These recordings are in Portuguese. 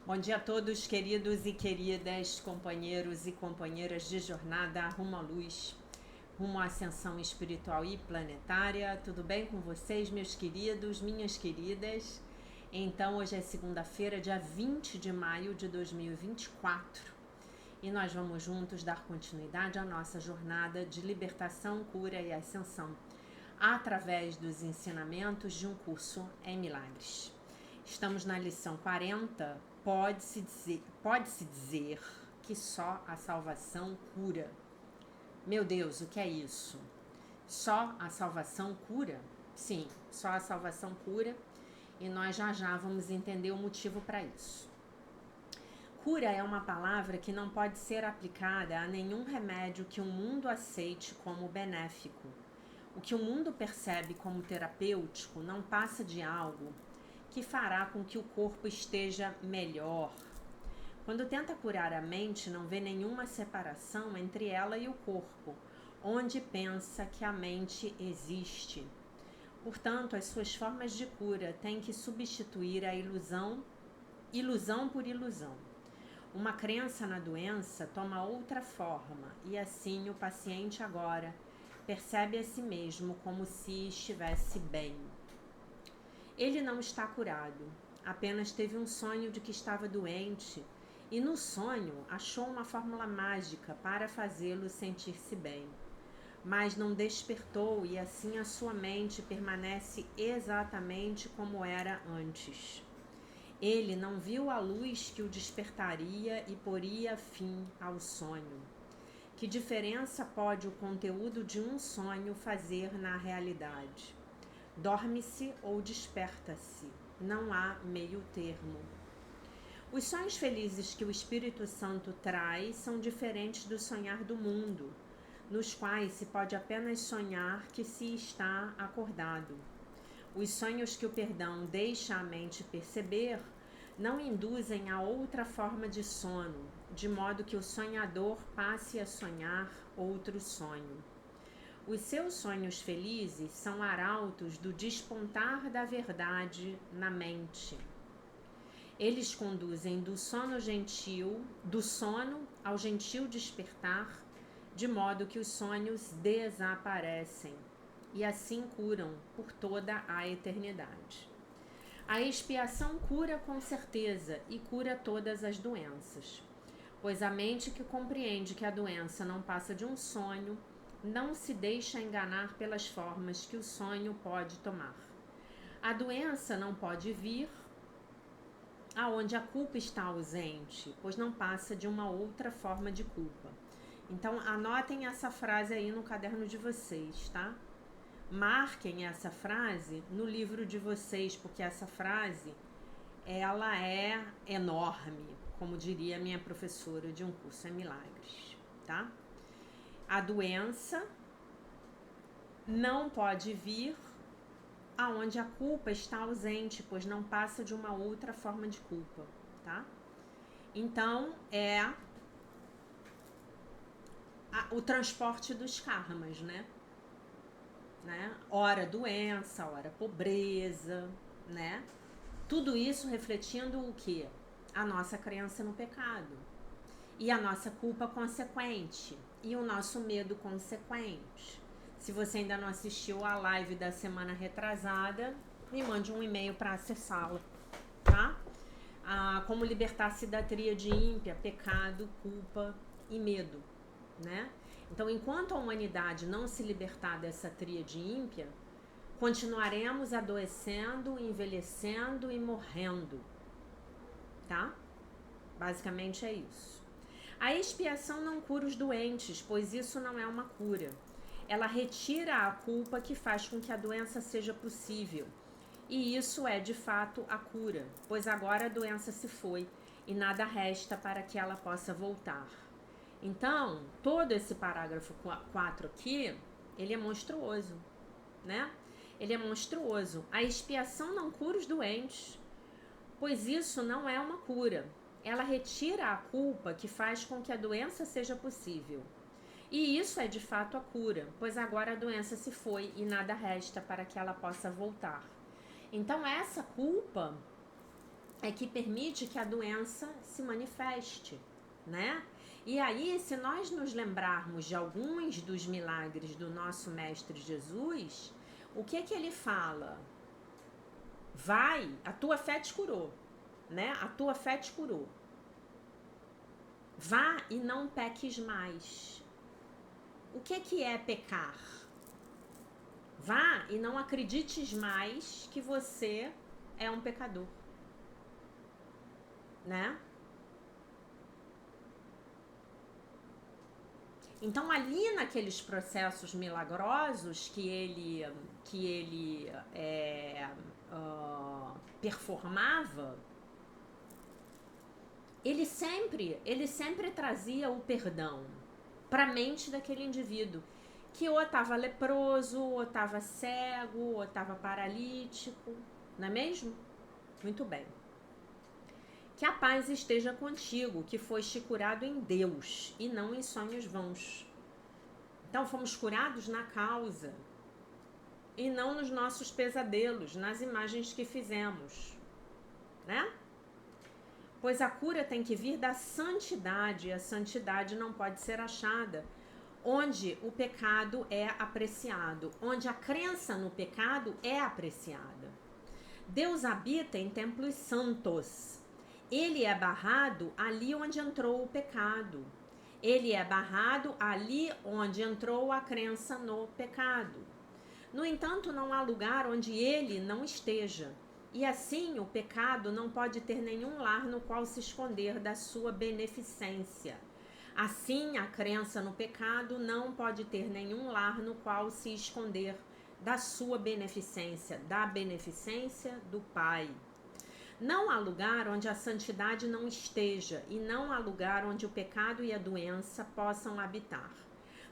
Bom dia a todos, queridos e queridas, companheiros e companheiras de jornada rumo à luz, rumo à ascensão espiritual e planetária. Tudo bem com vocês, meus queridos, minhas queridas? Então, hoje é segunda-feira, dia 20 de maio de 2024, e nós vamos juntos dar continuidade à nossa jornada de libertação, cura e ascensão através dos ensinamentos de um curso em milagres. Estamos na lição 40. Pode-se dizer que só a salvação cura. Meu Deus, o que é isso? Só a salvação cura? Sim, só a salvação cura, e nós já vamos entender o motivo para isso. Cura é uma palavra que não pode ser aplicada a nenhum remédio que o mundo aceite como benéfico. O que o mundo percebe como terapêutico não passa de algo que fará com que o corpo esteja melhor. Quando tenta curar a mente, não vê nenhuma separação entre ela e o corpo, onde pensa que a mente existe. Portanto, as suas formas de cura têm que substituir a ilusão por ilusão. Uma crença na doença toma outra forma, e assim o paciente agora percebe a si mesmo como se estivesse bem. Ele não está curado, apenas teve um sonho de que estava doente, e no sonho achou uma fórmula mágica para fazê-lo sentir-se bem. Mas não despertou, e assim a sua mente permanece exatamente como era antes. Ele não viu a luz que o despertaria e poria fim ao sonho. Que diferença pode o conteúdo de um sonho fazer na realidade? Dorme-se ou desperta-se. Não há meio termo. Os sonhos felizes que o Espírito Santo traz são diferentes do sonhar do mundo, nos quais se pode apenas sonhar que se está acordado. Os sonhos que o perdão deixa a mente perceber não induzem a outra forma de sono, de modo que o sonhador passe a sonhar outro sonho. Os seus sonhos felizes são arautos do despontar da verdade na mente. Eles conduzem do sono ao gentil despertar, de modo que os sonhos desaparecem e assim curam por toda a eternidade. A expiação cura com certeza e cura todas as doenças, pois a mente que compreende que a doença não passa de um sonho não se deixa enganar pelas formas que o sonho pode tomar. A doença não pode vir aonde a culpa está ausente, pois não passa de uma outra forma de culpa. Então anotem essa frase aí no caderno de vocês, tá? Marquem essa frase no livro de vocês, porque essa frase, ela é enorme, como diria minha professora de um curso em milagres, tá? A doença não pode vir aonde a culpa está ausente, pois não passa de uma outra forma de culpa, tá? Então, o transporte dos karmas, né? Ora doença, ora pobreza, né? Tudo isso refletindo o quê? A nossa crença no pecado. E a nossa culpa consequente. E o nosso medo consequente. Se você ainda não assistiu a live da semana retrasada, me mande um e-mail para acessá-la, tá? Como libertar-se da tríade ímpia, pecado, culpa e medo, né? Então, enquanto a humanidade não se libertar dessa tríade ímpia, continuaremos adoecendo, envelhecendo e morrendo, tá? Basicamente é isso. A expiação não cura os doentes, pois isso não é uma cura. Ela retira a culpa que faz com que a doença seja possível. E isso é de fato a cura, pois agora a doença se foi e nada resta para que ela possa voltar. Então, todo esse parágrafo 4 aqui, ele é monstruoso, né? Ele é monstruoso. A expiação não cura os doentes, pois isso não é uma cura. Ela retira a culpa que faz com que a doença seja possível. E isso é de fato a cura, pois agora a doença se foi e nada resta para que ela possa voltar. Então essa culpa, é que permite que a doença se manifeste, né? E aí, se nós nos lembrarmos de alguns dos milagres do nosso Mestre Jesus, o que ele fala? Vai, a tua fé te curou, né? A tua fé te curou. Vá e não peques mais. O que é pecar? Vá e não acredites mais que você é um pecador, né? Então, ali naqueles processos milagrosos que ele performava, ele sempre trazia o perdão para a mente daquele indivíduo que ou estava leproso, ou estava cego, ou estava paralítico, não é mesmo? Muito bem. Que a paz esteja contigo, que foste curado em Deus e não em sonhos vãos. Então, fomos curados na causa e não nos nossos pesadelos, nas imagens que fizemos, né? Pois a cura tem que vir da santidade, e a santidade não pode ser achada onde o pecado é apreciado, onde a crença no pecado é apreciada. Deus habita em templos santos. Ele é barrado ali onde entrou o pecado. Ele é barrado ali onde entrou a crença no pecado. No entanto, não há lugar onde ele não esteja. E assim, o pecado não pode ter nenhum lar no qual se esconder da sua beneficência. Assim, a crença no pecado não pode ter nenhum lar no qual se esconder da sua beneficência, da beneficência do Pai. Não há lugar onde a santidade não esteja, e não há lugar onde o pecado e a doença possam habitar.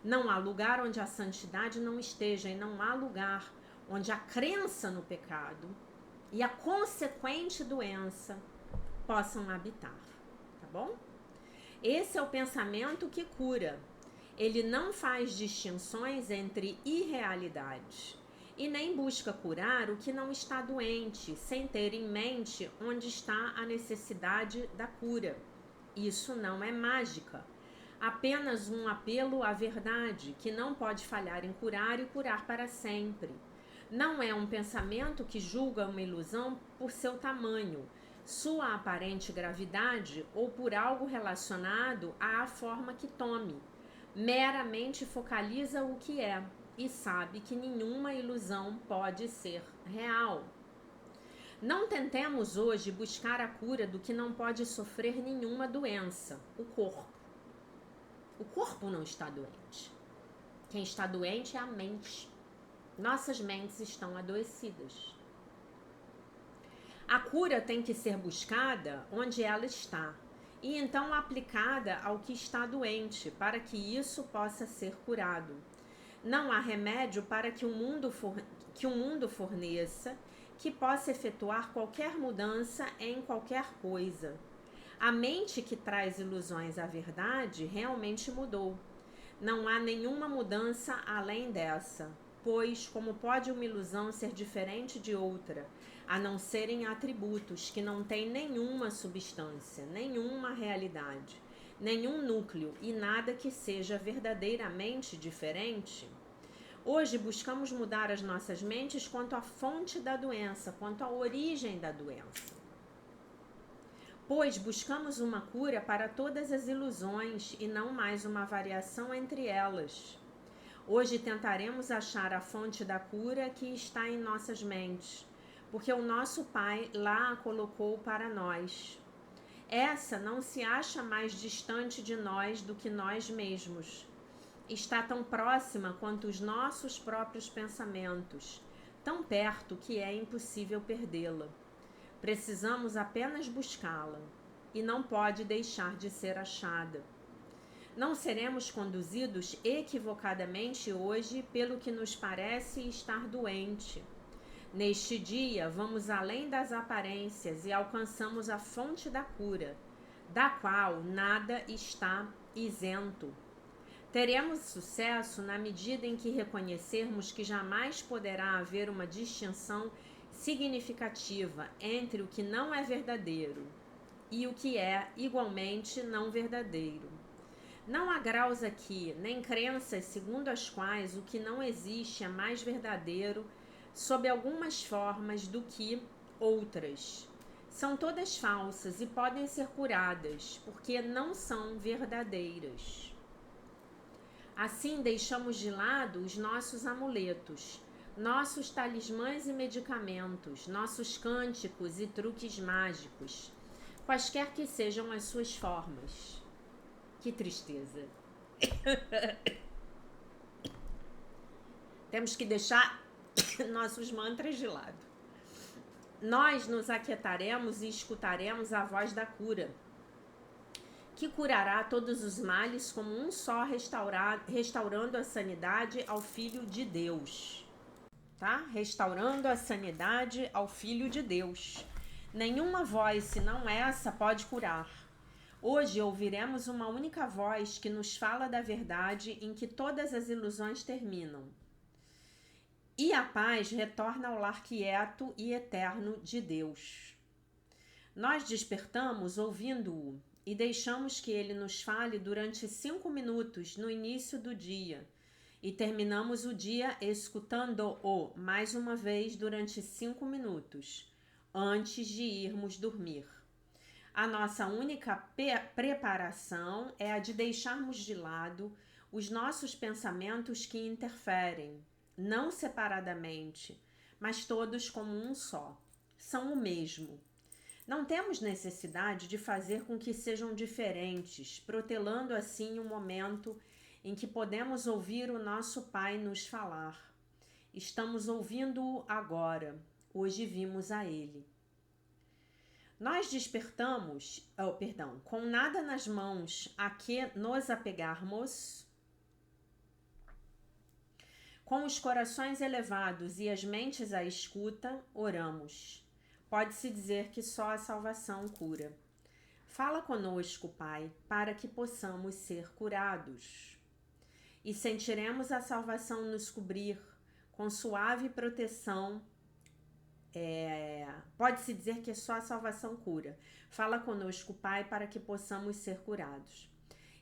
Não há lugar onde a santidade não esteja, e não há lugar onde a crença no pecado e a consequente doença possam habitar. Tá bom? Esse é o pensamento que cura. Ele não faz distinções entre irrealidades e nem busca curar o que não está doente, sem ter em mente onde está a necessidade da cura. Isso não é mágica, apenas um apelo à verdade, que não pode falhar em curar e curar para sempre. Não é um pensamento que julga uma ilusão por seu tamanho, sua aparente gravidade ou por algo relacionado à forma que tome. Meramente focaliza o que é e sabe que nenhuma ilusão pode ser real. Não tentemos hoje buscar a cura do que não pode sofrer nenhuma doença, o corpo. O corpo não está doente. Quem está doente é a mente. Nossas mentes estão adoecidas. A cura tem que ser buscada onde ela está, e então aplicada ao que está doente, para que isso possa ser curado. Não há remédio para que o mundo forneça que possa efetuar qualquer mudança em qualquer coisa. A mente que traz ilusões à verdade realmente mudou. Não há nenhuma mudança além dessa, pois como pode uma ilusão ser diferente de outra, a não serem atributos que não têm nenhuma substância, nenhuma realidade, nenhum núcleo e nada que seja verdadeiramente diferente? Hoje buscamos mudar as nossas mentes quanto à fonte da doença, quanto à origem da doença. Pois buscamos uma cura para todas as ilusões e não mais uma variação entre elas. Hoje tentaremos achar a fonte da cura que está em nossas mentes, porque o nosso Pai lá a colocou para nós. Essa não se acha mais distante de nós do que nós mesmos. Está tão próxima quanto os nossos próprios pensamentos, tão perto que é impossível perdê-la. Precisamos apenas buscá-la, e não pode deixar de ser achada. Não seremos conduzidos equivocadamente hoje pelo que nos parece estar doente. Neste dia, vamos além das aparências e alcançamos a fonte da cura, da qual nada está isento. Teremos sucesso na medida em que reconhecermos que jamais poderá haver uma distinção significativa entre o que não é verdadeiro e o que é igualmente não verdadeiro. Não há graus aqui, nem crenças segundo as quais o que não existe é mais verdadeiro sob algumas formas do que outras. São todas falsas e podem ser curadas, porque não são verdadeiras. Assim, deixamos de lado os nossos amuletos, nossos talismãs e medicamentos, nossos cânticos e truques mágicos, quaisquer que sejam as suas formas. Que tristeza. Temos que deixar nossos mantras de lado. Nós nos aquietaremos e escutaremos a voz da cura, que curará todos os males como um só, restaurando a sanidade ao Filho de Deus. Tá? Restaurando a sanidade ao Filho de Deus. Nenhuma voz, senão essa, pode curar. Hoje ouviremos uma única voz que nos fala da verdade em que todas as ilusões terminam. E a paz retorna ao lar quieto e eterno de Deus. Nós despertamos ouvindo-o e deixamos que ele nos fale durante 5 minutos no início do dia. E terminamos o dia escutando-o mais uma vez durante 5 minutos, antes de irmos dormir. A nossa única preparação é a de deixarmos de lado os nossos pensamentos que interferem, não separadamente, mas todos como um só. São o mesmo. Não temos necessidade de fazer com que sejam diferentes, protelando assim o momento em que podemos ouvir o nosso Pai nos falar. Estamos ouvindo-o agora. Hoje vimos a Ele. Nós despertamos, com nada nas mãos a que nos apegarmos, com os corações elevados e as mentes à escuta, oramos. Pode-se dizer que só a salvação cura. Fala conosco, Pai, para que possamos ser curados. E sentiremos a salvação nos cobrir com suave proteção. Pode-se dizer que só a salvação cura. Fala conosco, Pai, para que possamos ser curados.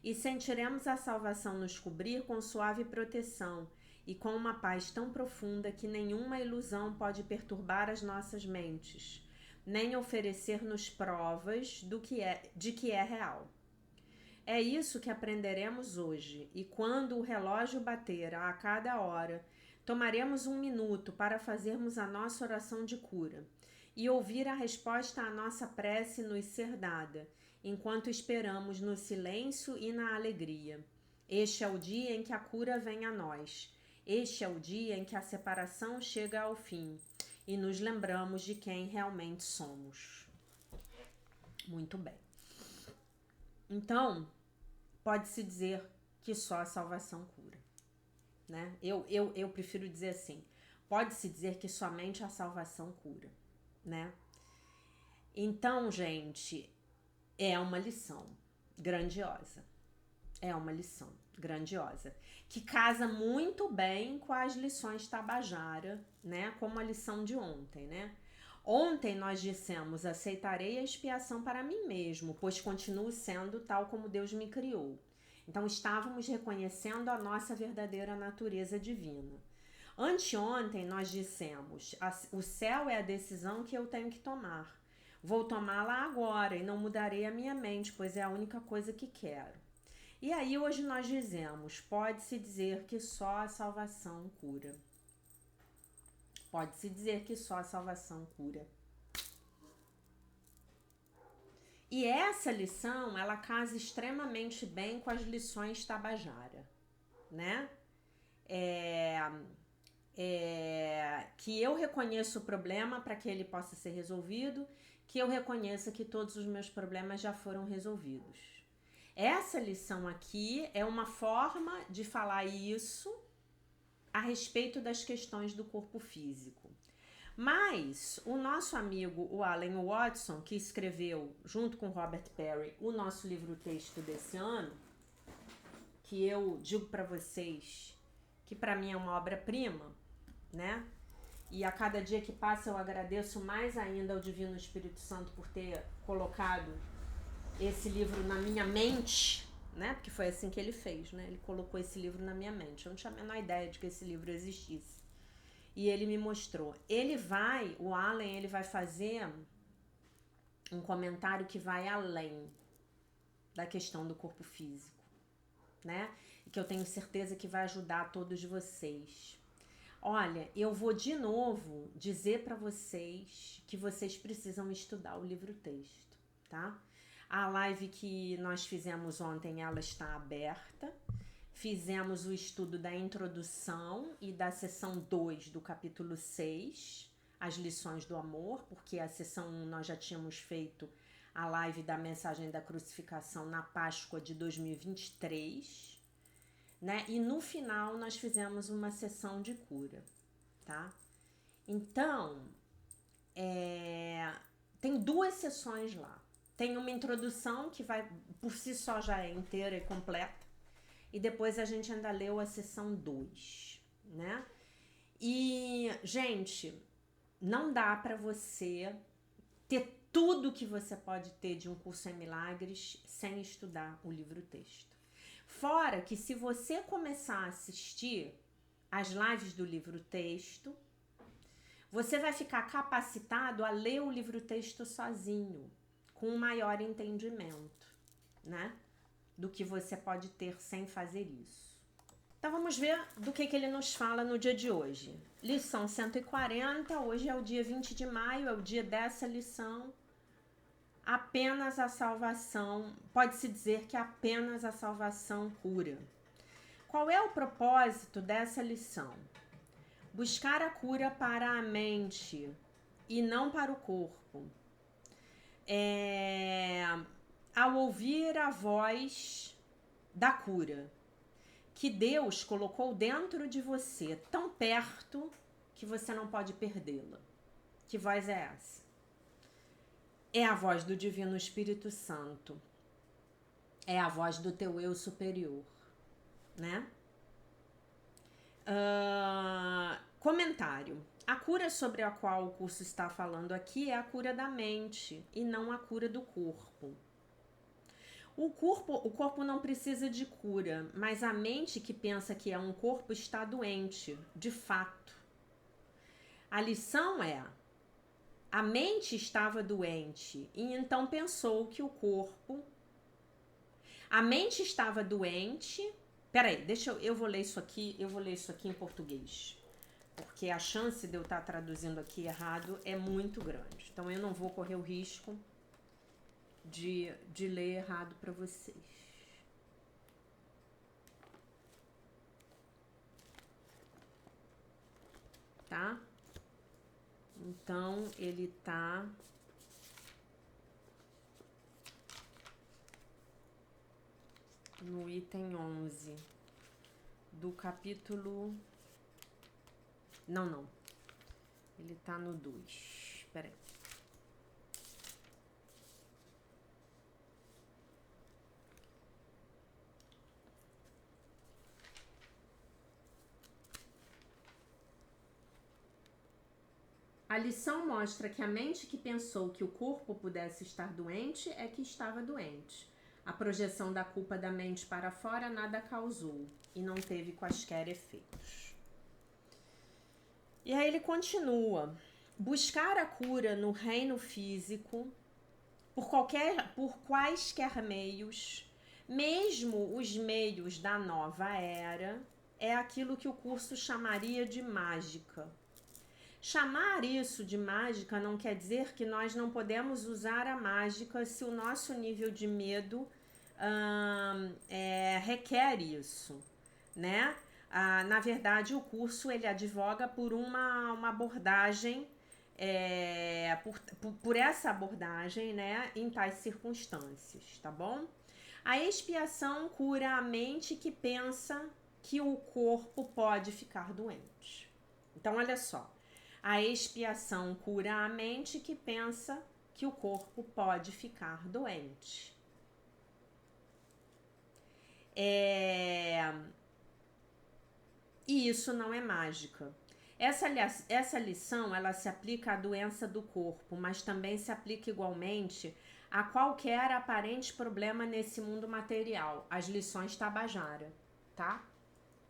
E sentiremos a salvação nos cobrir com suave proteção e com uma paz tão profunda que nenhuma ilusão pode perturbar as nossas mentes, nem oferecer-nos provas de que é real. É isso que aprenderemos hoje, e quando o relógio bater a cada hora, tomaremos 1 minuto para fazermos a nossa oração de cura e ouvir a resposta à nossa prece nos ser dada, enquanto esperamos no silêncio e na alegria. Este é o dia em que a cura vem a nós. Este é o dia em que a separação chega ao fim e nos lembramos de quem realmente somos. Muito bem. Então, pode-se dizer que só a salvação cura, né? Eu prefiro dizer assim, pode-se dizer que somente a salvação cura, né? Então, gente, é uma lição grandiosa. É uma lição grandiosa, que casa muito bem com as lições Tabajara, né? Como a lição de ontem, né? Ontem nós dissemos, aceitarei a expiação para mim mesmo, pois continuo sendo tal como Deus me criou. Então estávamos reconhecendo a nossa verdadeira natureza divina. Anteontem nós dissemos, o céu é a decisão que eu tenho que tomar. Vou tomá-la agora e não mudarei a minha mente, pois é a única coisa que quero. E aí hoje nós dizemos, pode-se dizer que só a salvação cura. Pode-se dizer que só a salvação cura. E essa lição, ela casa extremamente bem com as lições Tabajara, né? Que eu reconheço o problema para que ele possa ser resolvido, que eu reconheça que todos os meus problemas já foram resolvidos. Essa lição aqui é uma forma de falar isso a respeito das questões do corpo físico. Mas o nosso amigo, o Alan Watson, que escreveu, junto com Robert Perry, o nosso livro-texto desse ano, que eu digo para vocês que para mim é uma obra-prima, né? E a cada dia que passa eu agradeço mais ainda ao Divino Espírito Santo por ter colocado esse livro na minha mente, né? Porque foi assim que ele fez, né? Ele colocou esse livro na minha mente. Eu não tinha a menor ideia de que esse livro existisse. E ele me mostrou. O Allen, ele vai fazer um comentário que vai além da questão do corpo físico, né? E que eu tenho certeza que vai ajudar todos vocês. Olha, eu vou de novo dizer para vocês que vocês precisam estudar o livro-texto, tá? A live que nós fizemos ontem, ela está aberta. Fizemos o estudo da introdução e da sessão 2 do capítulo 6, as lições do amor, porque a sessão 1 nós já tínhamos feito a live da mensagem da crucificação na Páscoa de 2023, né? E no final nós fizemos uma sessão de cura, tá? Então, tem 2 sessões lá. Tem uma introdução que vai, por si só, já é inteira e completa. E depois a gente ainda leu a sessão 2, né? E, gente, não dá para você ter tudo que você pode ter de um curso em milagres sem estudar o livro-texto. Fora que se você começar a assistir as lives do livro-texto, você vai ficar capacitado a ler o livro-texto sozinho, com um maior entendimento, né? Do que você pode ter sem fazer isso. Então vamos ver do que ele nos fala no dia de hoje. Lição 140, hoje é o dia 20 de maio, é o dia dessa lição. Apenas a salvação, pode-se dizer que apenas a salvação cura. Qual é o propósito dessa lição? Buscar a cura para a mente e não para o corpo. Ao ouvir a voz da cura, que Deus colocou dentro de você, tão perto que você não pode perdê-la. Que voz é essa? É a voz do Divino Espírito Santo. É a voz do teu eu superior, né? Comentário. A cura sobre a qual o curso está falando aqui é a cura da mente e não a cura do corpo. O corpo não precisa de cura, mas a mente que pensa que é um corpo está doente, de fato. A lição é: a mente estava doente e então pensou que o corpo... A mente estava doente... Peraí, eu vou ler isso aqui em português. Porque a chance de eu estar traduzindo aqui errado é muito grande. Então eu não vou correr o risco de ler errado para vocês. Tá? Então, ele tá no item 11 do capítulo... Não. Ele tá no 2. Peraí. A lição mostra que a mente que pensou que o corpo pudesse estar doente é que estava doente. A projeção da culpa da mente para fora nada causou e não teve quaisquer efeitos. E aí ele continua. Buscar a cura no reino físico, por quaisquer meios, mesmo os meios da nova era, é aquilo que o curso chamaria de mágica. Chamar isso de mágica não quer dizer que nós não podemos usar a mágica se o nosso nível de medo requer isso, né? Na verdade, o curso ele advoga por uma abordagem, por essa abordagem, né, em tais circunstâncias, tá bom? A expiação cura a mente que pensa que o corpo pode ficar doente. Então, olha só. A expiação cura a mente que pensa que o corpo pode ficar doente. E isso não é mágica. Essa lição, ela se aplica à doença do corpo, mas também se aplica igualmente a qualquer aparente problema nesse mundo material. As lições Tabajara, tá?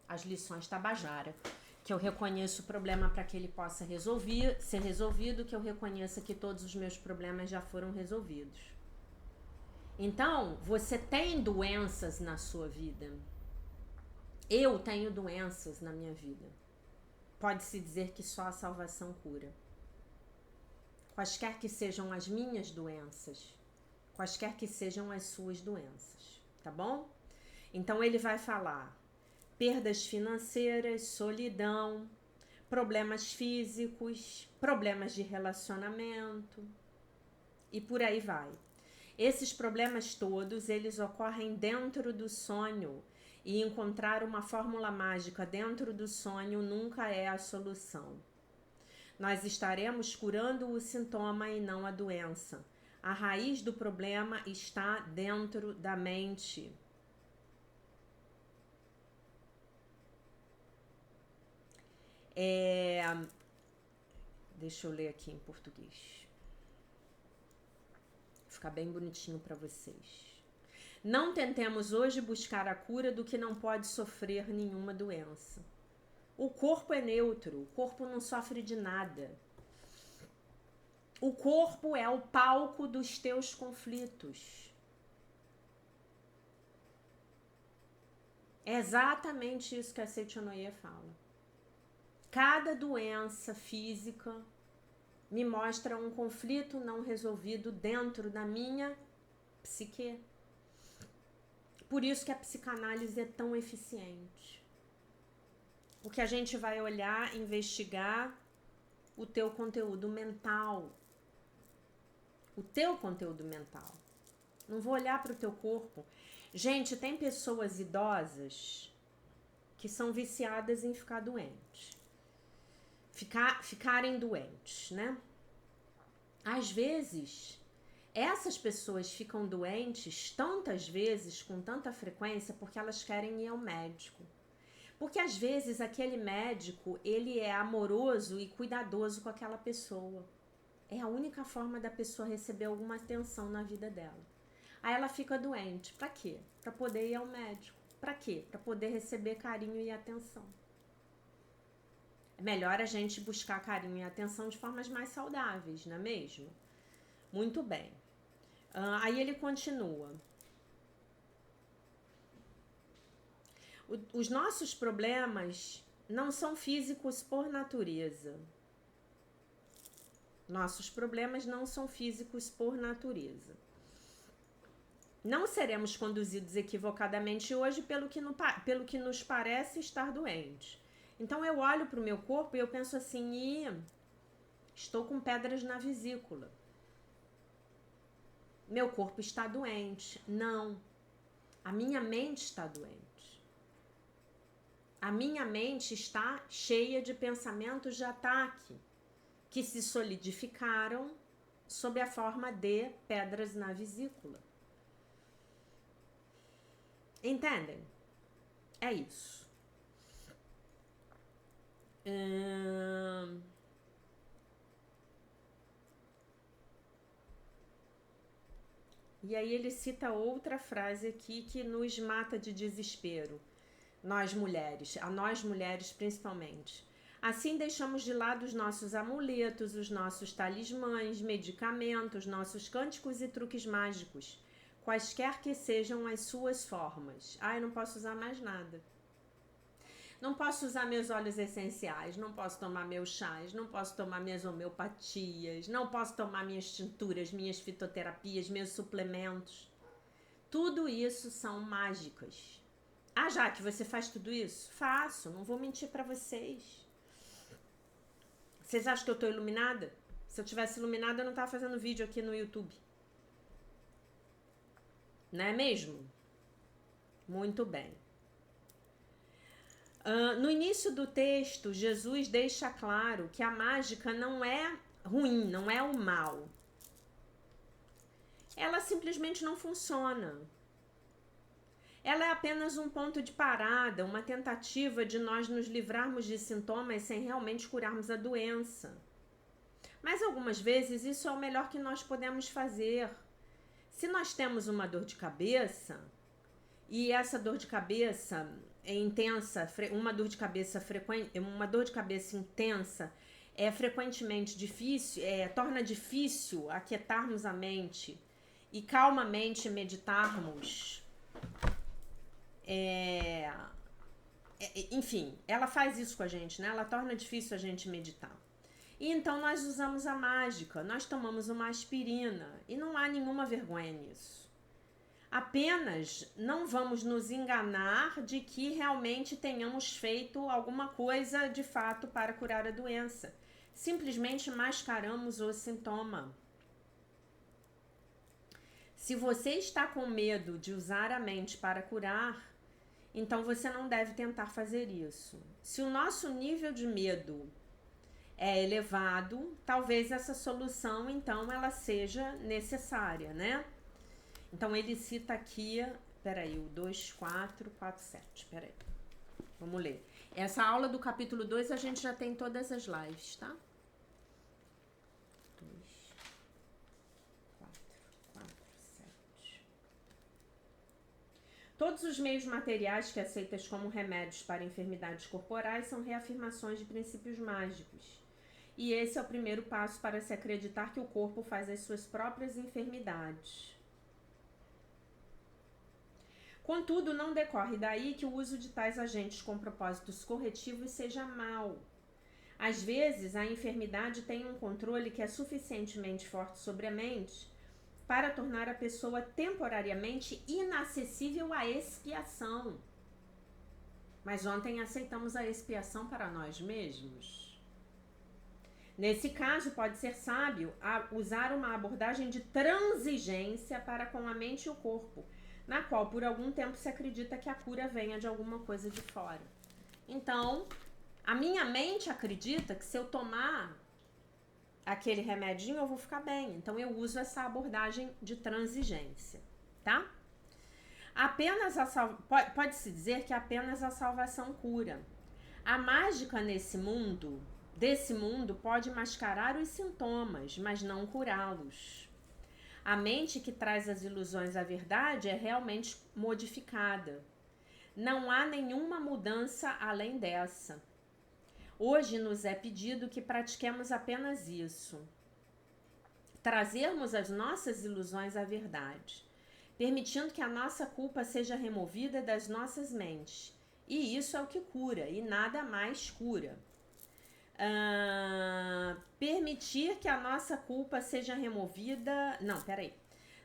As lições Tabajara. Que eu reconheço o problema para que ele possa ser resolvido, que eu reconheça que todos os meus problemas já foram resolvidos. Então, você tem doenças na sua vida. Eu tenho doenças na minha vida. Pode-se dizer que só a salvação cura. Quaisquer que sejam as minhas doenças, quaisquer que sejam as suas doenças, tá bom? Então ele vai falar perdas financeiras, solidão, problemas físicos, problemas de relacionamento e por aí vai. Esses problemas todos, eles ocorrem dentro do sonho e encontrar uma fórmula mágica dentro do sonho nunca é a solução. Nós estaremos curando o sintoma e não a doença. A raiz do problema está dentro da mente. Deixa eu ler aqui em português. Ficar bem bonitinho para vocês. Não tentemos hoje buscar a cura do que não pode sofrer nenhuma doença. O corpo é neutro, o corpo não sofre de nada. O corpo é o palco dos teus conflitos. É exatamente isso que a Seitonoye fala. Cada doença física me mostra um conflito não resolvido dentro da minha psique. Por isso que a psicanálise é tão eficiente. Porque a gente vai olhar, investigar o teu conteúdo mental. O teu conteúdo mental. Não vou olhar para o teu corpo. Gente, tem pessoas idosas que são viciadas em ficar doentes. Ficarem doentes, né? Às vezes, essas pessoas ficam doentes tantas vezes, com tanta frequência, porque elas querem ir ao médico. Porque às vezes aquele médico, ele é amoroso e cuidadoso com aquela pessoa. É a única forma da pessoa receber alguma atenção na vida dela. Aí ela fica doente. Pra quê? Pra poder ir ao médico. Pra quê? Pra poder receber carinho e atenção. É melhor a gente buscar carinho e atenção de formas mais saudáveis, não é mesmo? Muito bem. Aí ele continua. Os nossos problemas não são físicos por natureza. Nossos problemas não são físicos por natureza. Não seremos conduzidos equivocadamente hoje pelo que nos parece estar doente. Então eu olho para o meu corpo e eu penso assim, estou com pedras na vesícula. Meu corpo está doente. Não. A minha mente está doente. A minha mente está cheia de pensamentos de ataque que se solidificaram sob a forma de pedras na vesícula. Entendem? É isso. E aí ele cita outra frase aqui que nos mata de desespero. Nós mulheres, a nós mulheres principalmente. Assim deixamos de lado os nossos amuletos, os nossos talismãs, medicamentos, nossos cânticos e truques mágicos, quaisquer que sejam as suas formas. Eu não posso usar mais nada. Não posso usar meus óleos essenciais, não posso tomar meus chás, não posso tomar minhas homeopatias, não posso tomar minhas tinturas, minhas fitoterapias, meus suplementos. Tudo isso são mágicas. Jaque, você faz tudo isso? Faço, não vou mentir pra vocês. Vocês acham que eu tô iluminada? Se eu tivesse iluminada, eu não tava fazendo vídeo aqui no YouTube. Não é mesmo? Muito bem. No início do texto, Jesus deixa claro que a mágica não é ruim, não é o mal. Ela simplesmente não funciona. Ela é apenas um ponto de parada, uma tentativa de nós nos livrarmos de sintomas sem realmente curarmos a doença. Mas algumas vezes isso é o melhor que nós podemos fazer. Se nós temos uma dor de cabeça, e essa dor de cabeça é intensa, uma dor de cabeça frequente, uma dor de cabeça intensa é frequentemente difícil, torna difícil aquietarmos a mente e calmamente meditarmos. Enfim, ela faz isso com a gente, né? Ela torna difícil a gente meditar. E então nós usamos a mágica, nós tomamos uma aspirina e não há nenhuma vergonha nisso. Apenas não vamos nos enganar de que realmente tenhamos feito alguma coisa de fato para curar a doença. Simplesmente mascaramos o sintoma. Se você está com medo de usar a mente para curar, então você não deve tentar fazer isso. Se o nosso nível de medo é elevado, talvez essa solução então ela seja necessária, né? Então ele cita aqui, peraí, o 2447, peraí, vamos ler. Essa aula do capítulo 2 a gente já tem todas as lives, tá? 2447. Todos os meios materiais que aceitas como remédios para enfermidades corporais são reafirmações de princípios mágicos. E esse é o primeiro passo para se acreditar que o corpo faz as suas próprias enfermidades. Contudo, não decorre daí que o uso de tais agentes com propósitos corretivos seja mau. Às vezes, a enfermidade tem um controle que é suficientemente forte sobre a mente para tornar a pessoa temporariamente inacessível à expiação. Mas ontem aceitamos a expiação para nós mesmos. Nesse caso, pode ser sábio usar uma abordagem de transigência para com a mente e o corpo, na qual por algum tempo se acredita que a cura venha de alguma coisa de fora. Então, a minha mente acredita que se eu tomar aquele remedinho eu vou ficar bem. Então eu uso essa abordagem de transigência, tá? Pode-se dizer que apenas a salvação cura. A mágica desse mundo pode mascarar os sintomas, mas não curá-los. A mente que traz as ilusões à verdade é realmente modificada. Não há nenhuma mudança além dessa. Hoje nos é pedido que pratiquemos apenas isso. Trazermos as nossas ilusões à verdade, permitindo que a nossa culpa seja removida das nossas mentes. E isso é o que cura, e nada mais cura. Permitir que a nossa culpa seja removida. Não, peraí.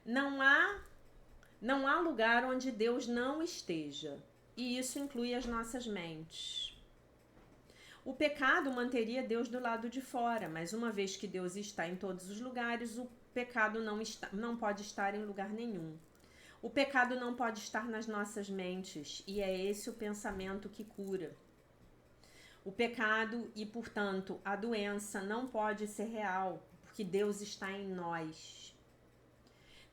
Não há lugar onde Deus não esteja. E isso inclui as nossas mentes. O pecado manteria Deus do lado de fora, mas uma vez que Deus está em todos os lugares, o pecado não pode estar em lugar nenhum. O pecado não pode estar nas nossas mentes, e é esse o pensamento que cura. O pecado e, portanto, a doença não pode ser real, porque Deus está em nós.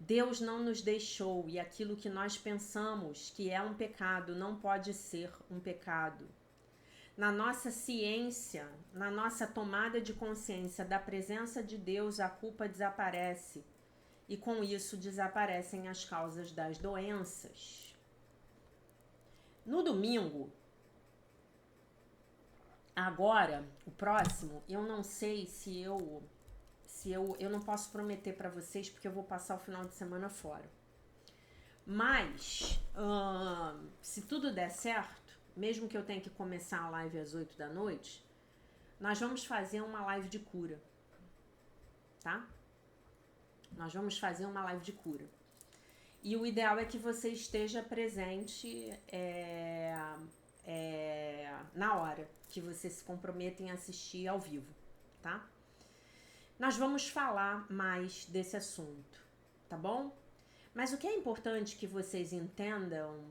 Deus não nos deixou, e aquilo que nós pensamos que é um pecado não pode ser um pecado. Na nossa ciência, na nossa tomada de consciência da presença de Deus, a culpa desaparece. E com isso desaparecem as causas das doenças. No domingo, agora, o próximo, eu não sei se eu não posso prometer para vocês porque eu vou passar o final de semana fora. Mas, se tudo der certo, mesmo que eu tenha que começar a live às 8 da noite, nós vamos fazer uma live de cura, tá? Nós vamos fazer uma live de cura. E o ideal é que você esteja presente na hora que você se comprometa em assistir ao vivo, tá? Nós vamos falar mais desse assunto, tá bom? Mas o que é importante que vocês entendam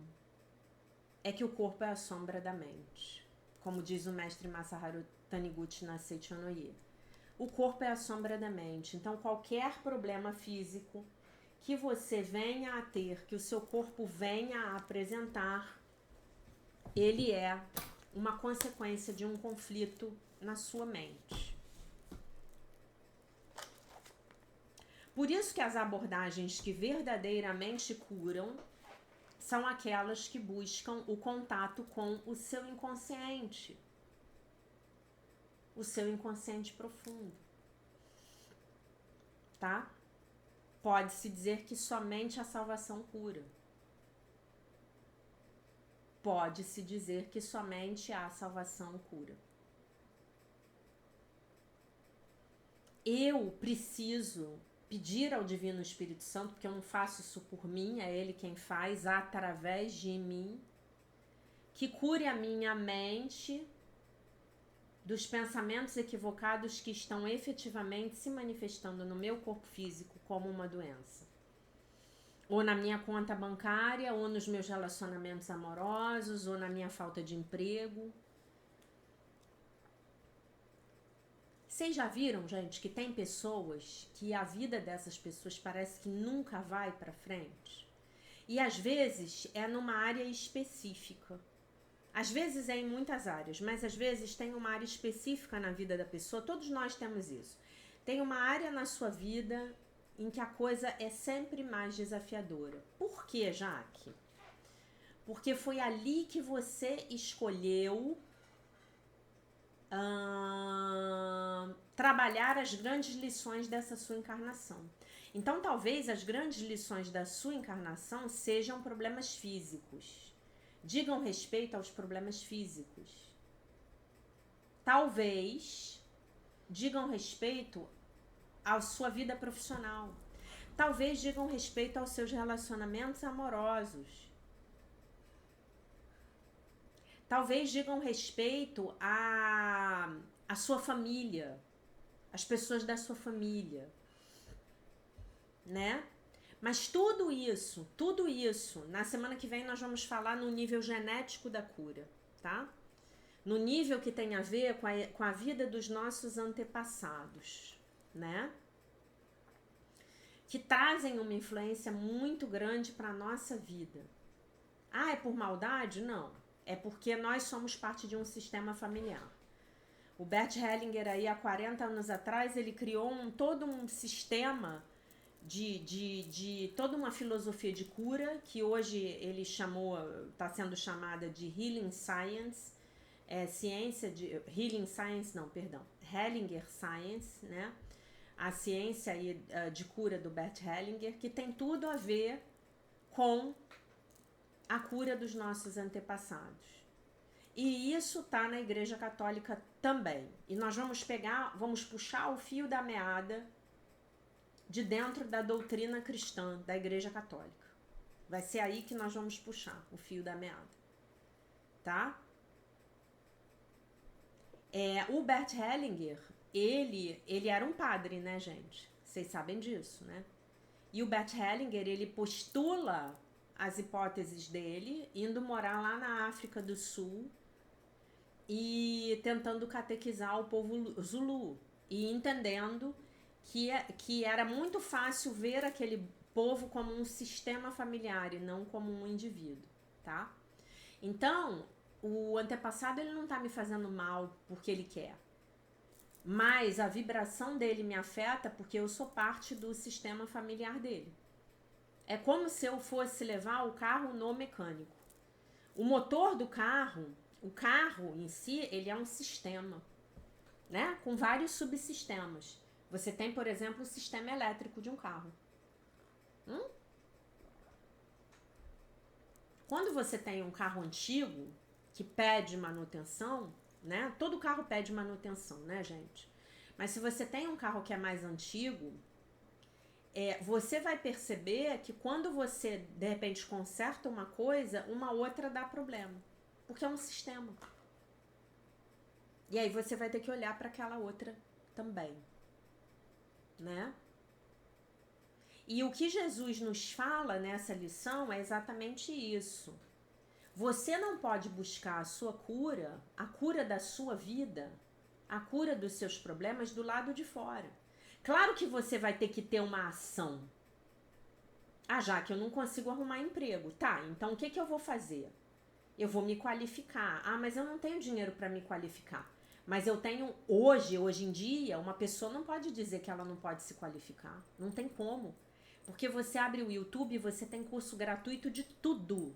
é que o corpo é a sombra da mente. Como diz o mestre Masaharu Taniguchi na Seicho no Ie. O corpo é a sombra da mente. Então, qualquer problema físico que você venha a ter, que o seu corpo venha a apresentar, ele é uma consequência de um conflito na sua mente. Por isso que as abordagens que verdadeiramente curam são aquelas que buscam o contato com o seu inconsciente profundo, tá? Pode-se dizer que somente a salvação cura. Pode-se dizer que somente a salvação cura. Eu preciso pedir ao Divino Espírito Santo, porque eu não faço isso por mim, é Ele quem faz através de mim, que cure a minha mente dos pensamentos equivocados que estão efetivamente se manifestando no meu corpo físico como uma doença. Ou na minha conta bancária, ou nos meus relacionamentos amorosos, ou na minha falta de emprego. Vocês já viram, gente, que tem pessoas que a vida dessas pessoas parece que nunca vai para frente? E às vezes é numa área específica. Às vezes é em muitas áreas, mas às vezes tem uma área específica na vida da pessoa. Todos nós temos isso. Tem uma área na sua vida em que a coisa é sempre mais desafiadora. Por quê, Jaque? Porque foi ali que você escolheu trabalhar as grandes lições dessa sua encarnação. Então, talvez as grandes lições da sua encarnação sejam problemas físicos. Digam respeito aos problemas físicos. Talvez digam respeito à sua vida profissional. Talvez digam respeito aos seus relacionamentos amorosos. Talvez digam respeito à sua família, às pessoas da sua família, né? Mas tudo isso, na semana que vem nós vamos falar no nível genético da cura, tá? No nível que tem a ver com a vida dos nossos antepassados, né? Que trazem uma influência muito grande para a nossa vida. Ah, é por maldade? Não. É porque nós somos parte de um sistema familiar. O Bert Hellinger aí há 40 anos atrás, ele criou todo um sistema de toda uma filosofia de cura, que hoje ele está sendo chamada de Healing Science, Hellinger Science, né? A ciência aí, de cura do Bert Hellinger, que tem tudo a ver com a cura dos nossos antepassados. E isso tá na Igreja Católica também. E nós vamos puxar o fio da meada de dentro da doutrina cristã da Igreja Católica. Vai ser aí que nós vamos puxar o fio da meada, tá? O Bert Hellinger, ele era um padre, né, gente? Vocês sabem disso, né? E o Bert Hellinger, ele postula as hipóteses dele, indo morar lá na África do Sul e tentando catequizar o povo Zulu e entendendo que era muito fácil ver aquele povo como um sistema familiar e não como um indivíduo, tá? Então, o antepassado ele não tá me fazendo mal porque ele quer, mas a vibração dele me afeta porque eu sou parte do sistema familiar dele. É como se eu fosse levar o carro no mecânico. O motor do carro, o carro em si, ele é um sistema, né? Com vários subsistemas. Você tem, por exemplo, o sistema elétrico de um carro. Quando você tem um carro antigo, que pede manutenção, né? Todo carro pede manutenção, né, gente? Mas se você tem um carro que é mais antigo, você vai perceber que quando você, de repente, conserta uma coisa, uma outra dá problema. Porque é um sistema. E aí você vai ter que olhar para aquela outra também, né? E o que Jesus nos fala nessa lição é exatamente isso. Você não pode buscar a sua cura, a cura da sua vida, a cura dos seus problemas do lado de fora. Claro que você vai ter que ter uma ação. Ah, já que eu não consigo arrumar emprego. Tá, então o que eu vou fazer? Eu vou me qualificar. Ah, mas eu não tenho dinheiro para me qualificar. Mas eu tenho hoje em dia, uma pessoa não pode dizer que ela não pode se qualificar. Não tem como. Porque você abre o YouTube e você tem curso gratuito de tudo.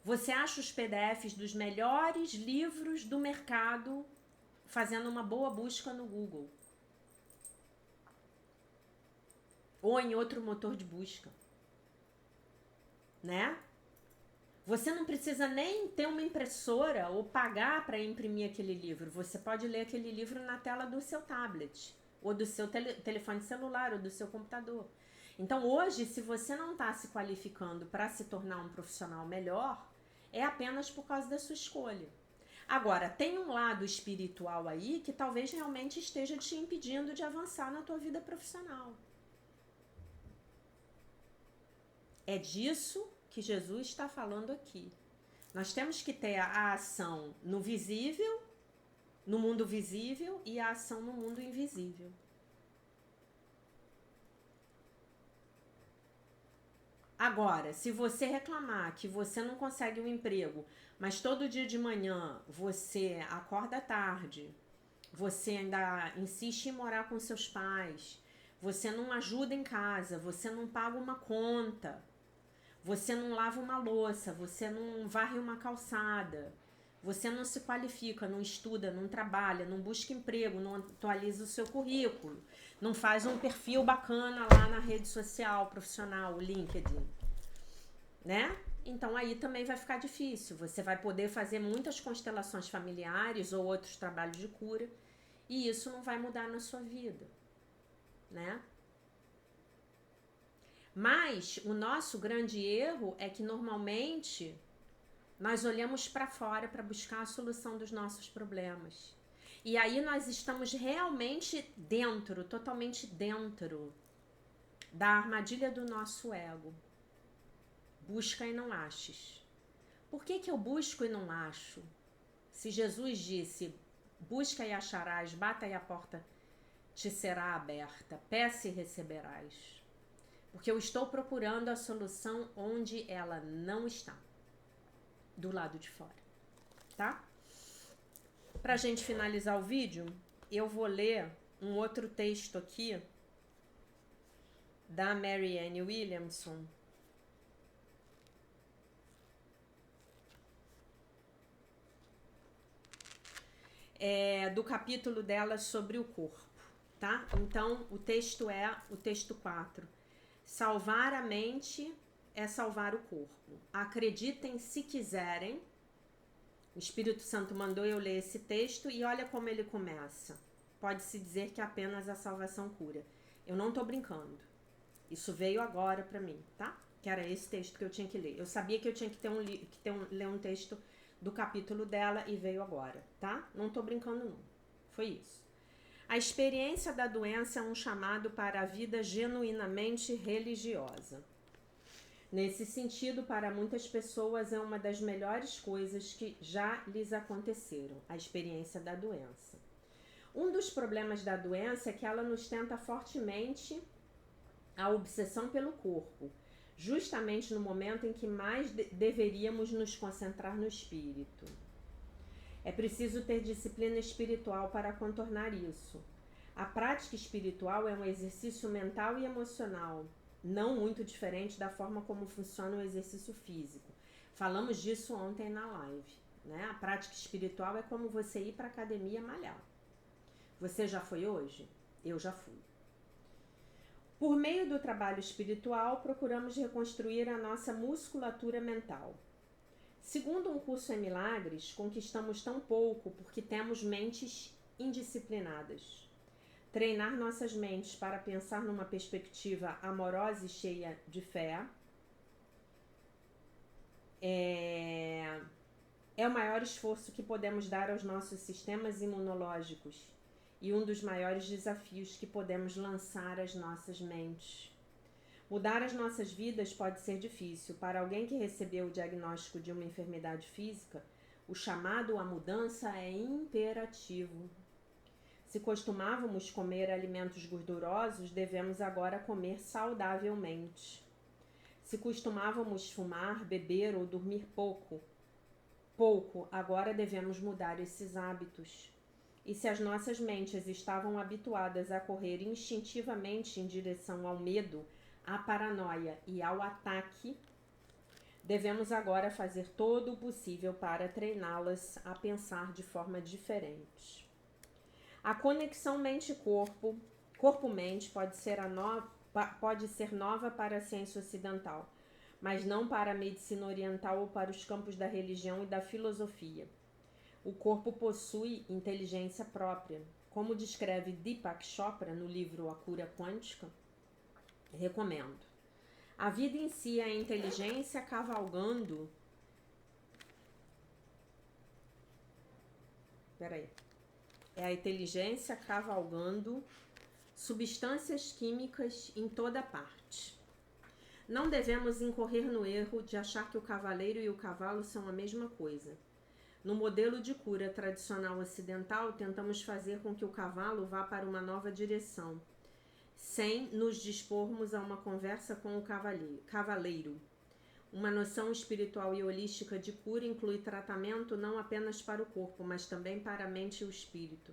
Você acha os PDFs dos melhores livros do mercado fazendo uma boa busca no Google. Ou em outro motor de busca. Né? Você não precisa nem ter uma impressora ou pagar para imprimir aquele livro. Você pode ler aquele livro na tela do seu tablet, ou do seu telefone celular, ou do seu computador. Então hoje, se você não está se qualificando para se tornar um profissional melhor, é apenas por causa da sua escolha. Agora, tem um lado espiritual aí que talvez realmente esteja te impedindo de avançar na tua vida profissional. É disso que Jesus está falando aqui. Nós temos que ter a ação no visível, no mundo visível, e a ação no mundo invisível. Agora, se você reclamar que você não consegue um emprego, mas todo dia de manhã você acorda tarde, você ainda insiste em morar com seus pais, você não ajuda em casa, você não paga uma conta, você não lava uma louça, você não varre uma calçada, você não se qualifica, não estuda, não trabalha, não busca emprego, não atualiza o seu currículo, não faz um perfil bacana lá na rede social profissional, o LinkedIn, né? Então aí também vai ficar difícil. Você vai poder fazer muitas constelações familiares ou outros trabalhos de cura e isso não vai mudar na sua vida, né? Mas o nosso grande erro é que normalmente nós olhamos para fora para buscar a solução dos nossos problemas. E aí nós estamos realmente dentro, totalmente dentro da armadilha do nosso ego. Busca e não aches. Por que eu busco e não acho? Se Jesus disse, busca e acharás, bata e a porta te será aberta, peça e receberás. Porque eu estou procurando a solução onde ela não está. Do lado de fora, tá? Pra gente finalizar o vídeo, eu vou ler um outro texto aqui da Marianne Williamson. Do capítulo dela sobre o corpo, tá? Então, o texto é o texto 4. Salvar a mente é salvar o corpo. Acreditem se quiserem. O Espírito Santo mandou eu ler esse texto e olha como ele começa. Pode-se dizer que apenas a salvação cura. Eu não tô brincando. Isso veio agora pra mim, tá? Que era esse texto que eu tinha que ler. Eu sabia que eu tinha que ler um texto do capítulo dela e veio agora, tá? Não tô brincando não. Foi isso. A experiência da doença é um chamado para a vida genuinamente religiosa. Nesse sentido, para muitas pessoas é uma das melhores coisas que já lhes aconteceram, a experiência da doença. Um dos problemas da doença é que ela nos tenta fortemente a obsessão pelo corpo, justamente no momento em que mais deveríamos nos concentrar no espírito. É preciso ter disciplina espiritual para contornar isso. A prática espiritual é um exercício mental e emocional, não muito diferente da forma como funciona o exercício físico. Falamos disso ontem na live, né? A prática espiritual é como você ir para a academia malhar. Você já foi hoje? Eu já fui. Por meio do trabalho espiritual, procuramos reconstruir a nossa musculatura mental. Segundo um curso em milagres, conquistamos tão pouco porque temos mentes indisciplinadas. Treinar nossas mentes para pensar numa perspectiva amorosa e cheia de fé é o maior esforço que podemos dar aos nossos sistemas imunológicos e um dos maiores desafios que podemos lançar às nossas mentes. Mudar as nossas vidas pode ser difícil. Para alguém que recebeu o diagnóstico de uma enfermidade física, o chamado à mudança é imperativo. Se costumávamos comer alimentos gordurosos, devemos agora comer saudavelmente. Se costumávamos fumar, beber ou dormir pouco, agora devemos mudar esses hábitos. E se as nossas mentes estavam habituadas a correr instintivamente em direção ao medo, à paranoia e ao ataque, devemos agora fazer todo o possível para treiná-las a pensar de forma diferente. A conexão mente-corpo, corpo-mente pode ser nova para a ciência ocidental, mas não para a medicina oriental ou para os campos da religião e da filosofia. O corpo possui inteligência própria. Como descreve Deepak Chopra no livro A Cura Quântica, recomendo. A vida em si é a inteligência cavalgando. É a inteligência cavalgando substâncias químicas em toda parte. Não devemos incorrer no erro de achar que o cavaleiro e o cavalo são a mesma coisa. No modelo de cura tradicional ocidental, tentamos fazer com que o cavalo vá para uma nova direção, sem nos dispormos a uma conversa com o cavaleiro. Uma noção espiritual e holística de cura inclui tratamento não apenas para o corpo, mas também para a mente e o espírito.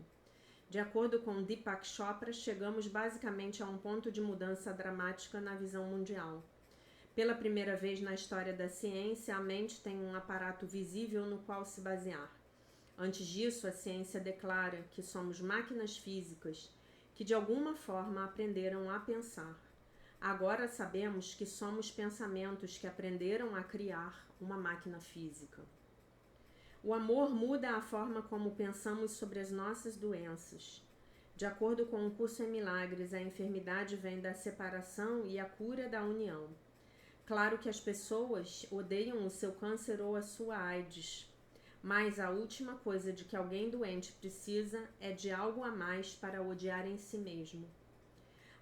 De acordo com Deepak Chopra, chegamos basicamente a um ponto de mudança dramática na visão mundial. Pela primeira vez na história da ciência, a mente tem um aparato visível no qual se basear. Antes disso, a ciência declara que somos máquinas físicas que de alguma forma aprenderam a pensar. Agora sabemos que somos pensamentos que aprenderam a criar uma máquina física. O amor muda a forma como pensamos sobre as nossas doenças. De acordo com o curso em milagres, a enfermidade vem da separação e a cura da união. Claro que as pessoas odeiam o seu câncer ou a sua AIDS, mas a última coisa de que alguém doente precisa é de algo a mais para odiar em si mesmo.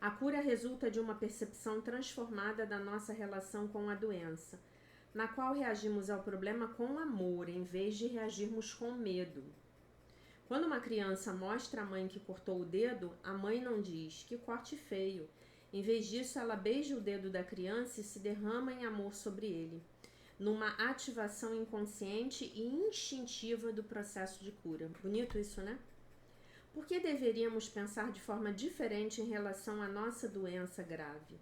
A cura resulta de uma percepção transformada da nossa relação com a doença, na qual reagimos ao problema com amor, em vez de reagirmos com medo. Quando uma criança mostra à mãe que cortou o dedo, a mãe não diz que corte feio. Em vez disso, ela beija o dedo da criança e se derrama em amor sobre ele, numa ativação inconsciente e instintiva do processo de cura. Bonito isso, né? Por que deveríamos pensar de forma diferente em relação à nossa doença grave?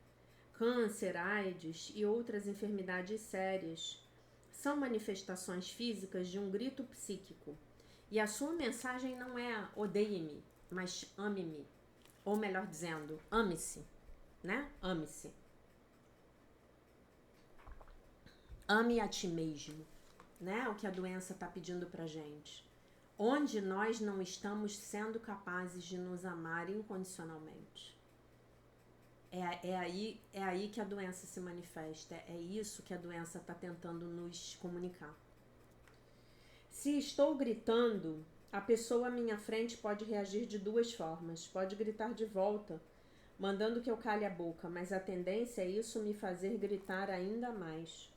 Câncer, AIDS e outras enfermidades sérias são manifestações físicas de um grito psíquico. E a sua mensagem não é odeie-me, mas ame-me. Ou melhor dizendo, ame-se. Né? Ame-se. Ame a ti mesmo, né? O que a doença está pedindo pra gente. Onde nós não estamos sendo capazes de nos amar incondicionalmente. É aí que a doença se manifesta. É isso que a doença está tentando nos comunicar. Se estou gritando, a pessoa à minha frente pode reagir de duas formas. Pode gritar de volta, mandando que eu cale a boca, mas a tendência é isso me fazer gritar ainda mais.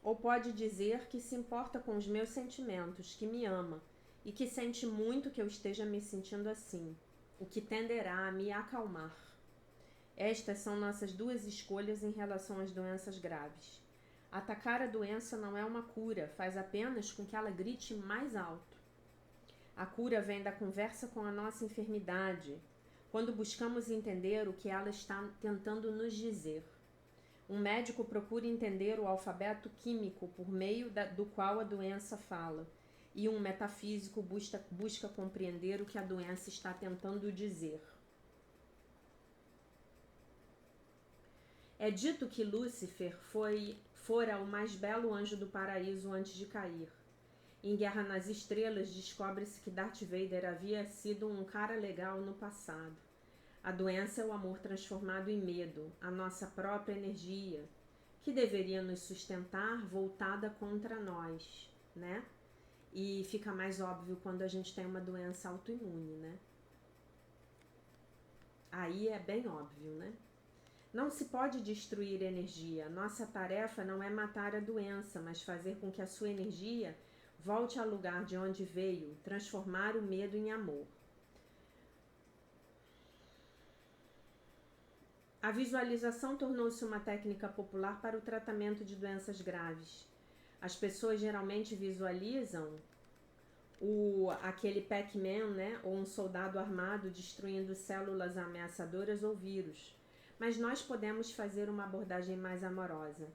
Ou pode dizer que se importa com os meus sentimentos, que me ama e que sente muito que eu esteja me sentindo assim, o que tenderá a me acalmar. Estas são nossas duas escolhas em relação às doenças graves. Atacar a doença não é uma cura, faz apenas com que ela grite mais alto. A cura vem da conversa com a nossa enfermidade, quando buscamos entender o que ela está tentando nos dizer. Um médico procura entender o alfabeto químico por meio do qual a doença fala, e um metafísico busca compreender o que a doença está tentando dizer. É dito que Lúcifer fora o mais belo anjo do paraíso antes de cair. Em Guerra nas Estrelas, descobre-se que Darth Vader havia sido um cara legal no passado. A doença é o amor transformado em medo, a nossa própria energia, que deveria nos sustentar voltada contra nós, né? E fica mais óbvio quando a gente tem uma doença autoimune, né? Aí é bem óbvio, né? Não se pode destruir energia. Nossa tarefa não é matar a doença, mas fazer com que a sua energia volte ao lugar de onde veio, transformar o medo em amor. A visualização tornou-se uma técnica popular para o tratamento de doenças graves. As pessoas geralmente visualizam aquele Pac-Man, né, ou um soldado armado destruindo células ameaçadoras ou vírus. Mas nós podemos fazer uma abordagem mais amorosa.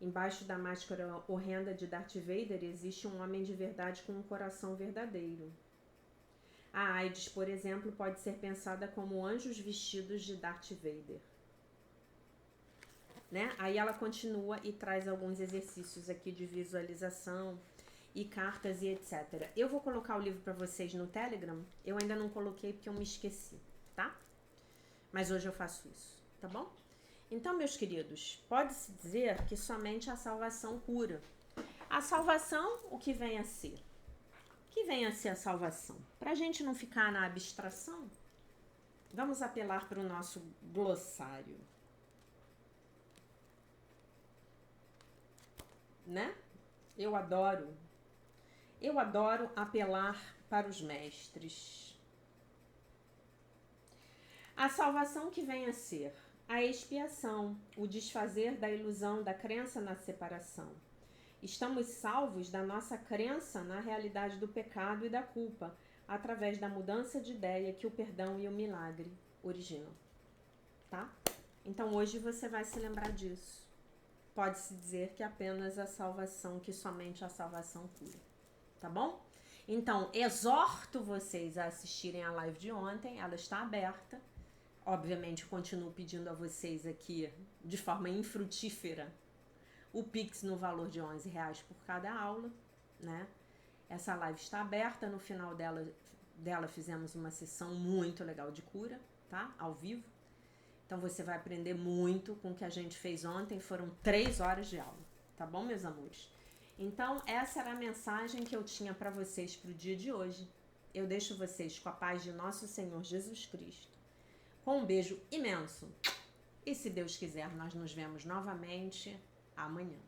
Embaixo da máscara horrenda de Darth Vader existe um homem de verdade com um coração verdadeiro. A AIDS, por exemplo, pode ser pensada como anjos vestidos de Darth Vader. Né? Aí ela continua e traz alguns exercícios aqui de visualização e cartas e etc. Eu vou colocar o livro para vocês no Telegram. Eu ainda não coloquei porque eu me esqueci, tá? Mas hoje eu faço isso, tá bom? Então, meus queridos, pode-se dizer que somente a salvação cura. A salvação, o que vem a ser? O que vem a ser a salvação? Para a gente não ficar na abstração, vamos apelar para o nosso glossário. Né? Eu adoro apelar para os mestres. A salvação que vem a ser a expiação, o desfazer da ilusão da crença na separação. Estamos salvos da nossa crença na realidade do pecado e da culpa, através da mudança de ideia que o perdão e o milagre originam. Tá? Então hoje você vai se lembrar disso. Pode-se dizer que apenas a salvação, que somente a salvação cura. Tá bom? Então, exorto vocês a assistirem a live de ontem, ela está aberta. Obviamente, eu continuo pedindo a vocês aqui, de forma infrutífera, o Pix no valor de R$11 por cada aula, né? Essa live está aberta, no final dela fizemos uma sessão muito legal de cura, tá? Ao vivo. Então, você vai aprender muito com o que a gente fez ontem, foram 3 horas de aula, tá bom, meus amores? Então, essa era a mensagem que eu tinha para vocês para o dia de hoje. Eu deixo vocês com a paz de nosso Senhor Jesus Cristo. Com um beijo imenso. E se Deus quiser, nós nos vemos novamente amanhã.